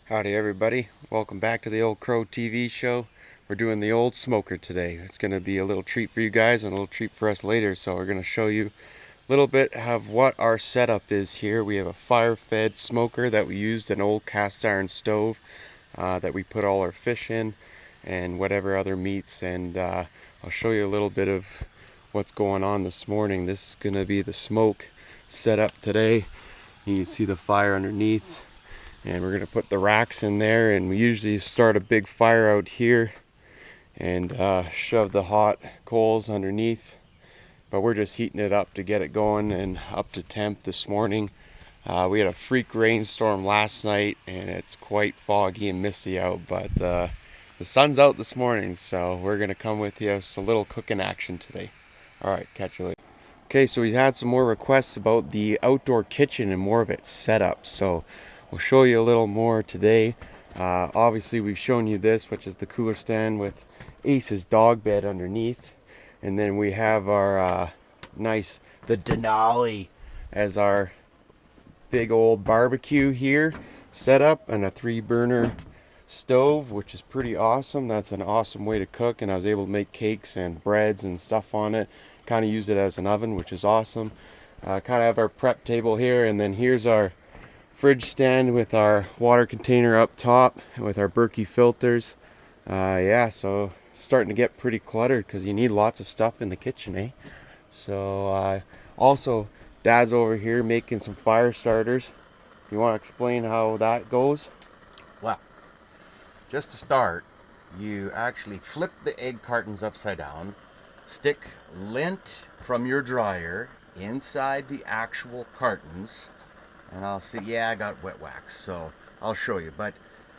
Howdy everybody, welcome back to the Old Crow TV show. We're doing the old smoker today. It's going to be a little treat for you guys and a little treat for us later. So we're going to show you a little bit of what our setup is here. We have a fire-fed smoker that we used, an old cast iron stove that we put all our fish in and whatever other meats, and I'll show you a little bit of what's going on this morning. This is going to be the smoke setup today. You can see the fire underneath. And we're going to put the racks in there, and we usually start a big fire out here and shove the hot coals underneath, but we're just heating it up to get it going and up to temp this morning. We had a freak rainstorm last night and it's quite foggy and misty out, but the sun's out this morning, so we're going to come with you a little cooking action today. Alright, catch you later. Okay, so we had some more requests about the outdoor kitchen and more of its setup, so we'll show you a little more today. Obviously we've shown you this, which is the cooler stand with Ace's dog bed underneath, and then we have our the Denali as our big old barbecue here set up, and a 3-burner stove, which is pretty awesome. That's an awesome way to cook, and I was able to make cakes and breads and stuff on it. Kind of use it as an oven, which is awesome. Kind of have our prep table here, and then here's our fridge stand with our water container up top with our Berkey filters. Yeah, so starting to get pretty cluttered because you need lots of stuff in the kitchen, eh? So also Dad's over here making some fire starters. You want to explain how that goes? Well, just to start, you actually flip the egg cartons upside down, stick lint from your dryer inside the actual cartons, and I'll see, yeah, I got wet wax, so I'll show you. But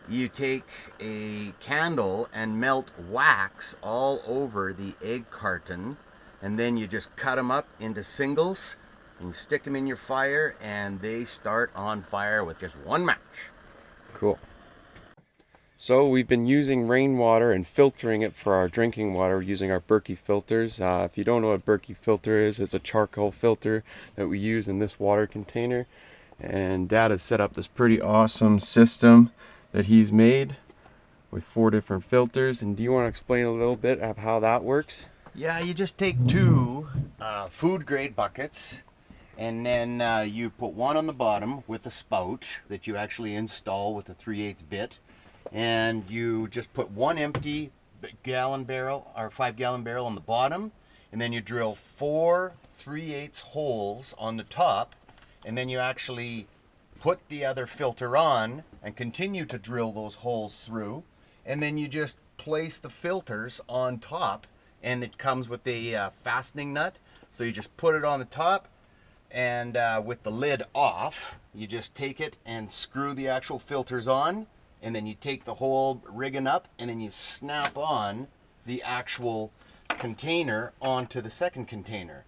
you take a candle and melt wax all over the egg carton, and then you just cut them up into singles, and you stick them in your fire, and they start on fire with just one match. Cool. So we've been using rainwater and filtering it for our drinking water using our Berkey filters. If you don't know what Berkey filter is, it's a charcoal filter that we use in this water container. And Dad has set up this pretty awesome system that he's made with 4 different filters. And do you want to explain a little bit of how that works? Yeah, you just take 2 food grade buckets, and then you put one on the bottom with a spout that you actually install with a 3/8 bit, and you just put 1 empty gallon barrel or 5-gallon barrel on the bottom, and then you drill 4 3/8 holes on the top, and then you actually put the other filter on and continue to drill those holes through, and then you just place the filters on top, and it comes with a fastening nut, so you just put it on the top, and with the lid off, you just take it and screw the actual filters on, and then you take the whole rigging up, and then you snap on the actual container onto the second container.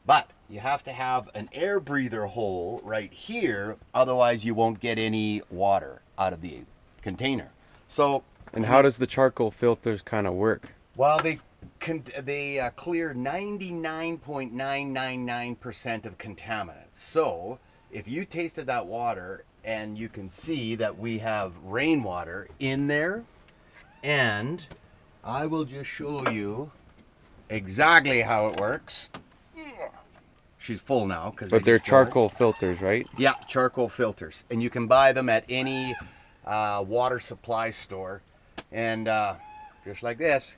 But you have to have an air breather hole right here, otherwise you won't get any water out of the container. So, and how does the charcoal filters kind of work? Well, they clear 99.999% of contaminants. So if you tasted that water, and you can see that we have rainwater in there, and I will just show you exactly how it works. She's full now. But they're charcoal filters, right? Yeah, charcoal filters. And you can buy them at any water supply store. And just like this.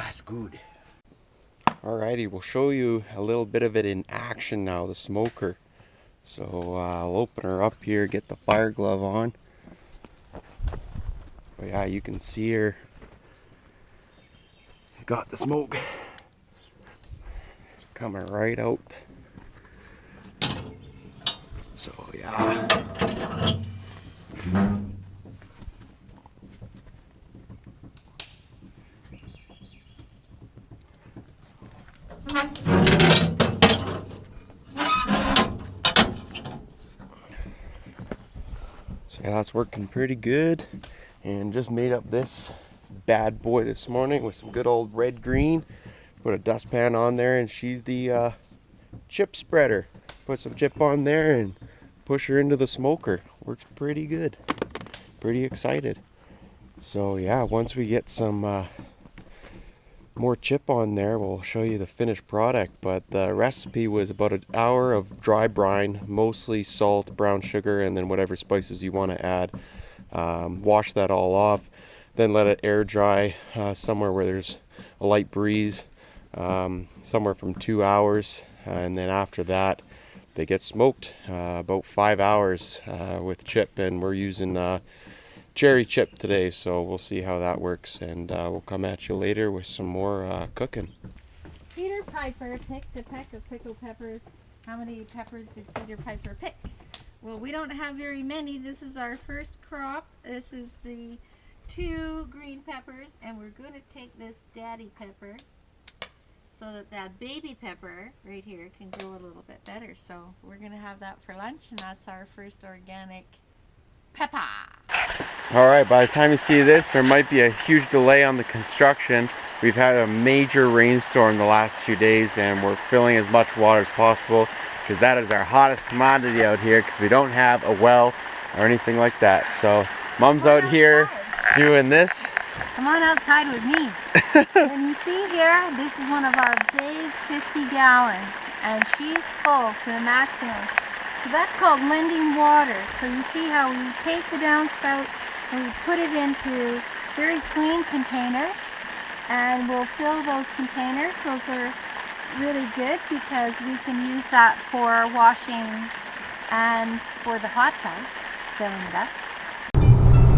It's good. Alrighty, we'll show you a little bit of it in action now, the smoker. So I'll open her up here, get the fire glove on. But yeah, you can see her. Got the smoke coming right out. So yeah. So yeah, that's working pretty good. And just made up this bad boy this morning with some good old red green. Put a dustpan on there, and she's the chip spreader. Put some chip on there and push her into the smoker. works pretty good. Pretty excited. So yeah, once we get some more chip on there, we'll show you the finished product. But the recipe was about an hour of dry brine, mostly salt, brown sugar, and then whatever spices you want to add. Wash that all off, then let it air dry somewhere where there's a light breeze, somewhere from 2 hours, and then after that they get smoked about 5 hours with chip, and we're using cherry chip today, so we'll see how that works, and we'll come at you later with some more cooking. Peter Piper picked a peck of pickled peppers. How many peppers did Peter Piper pick? Well, we don't have very many. This is our first crop. This is the 2 green peppers, and we're going to take this daddy pepper so that that baby pepper right here can grow a little bit better. So we're going to have that for lunch, and that's our first organic pepper. Alright, by the time you see this, there might be a huge delay on the construction. We've had a major rainstorm the last few days, and we're filling as much water as possible because that is our hottest commodity out here, because we don't have a well or anything like that. So Mom's out here doing this. Come on outside with me. And you see here, this is one of our big 50 gallons, and she's full to the maximum. So that's called lending water. So you see how we take the downspout and we put it into very clean containers, and we'll fill those containers. Those are really good because we can use that for washing and for the hot tub, filling it up.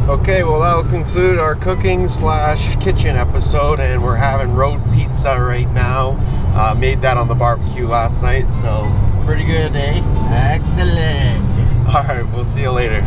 Okay, well that'll conclude our cooking slash kitchen episode, and we're having road pizza right now. Made that on the barbecue last night, so pretty good, eh? Excellent. Alright, we'll see you later.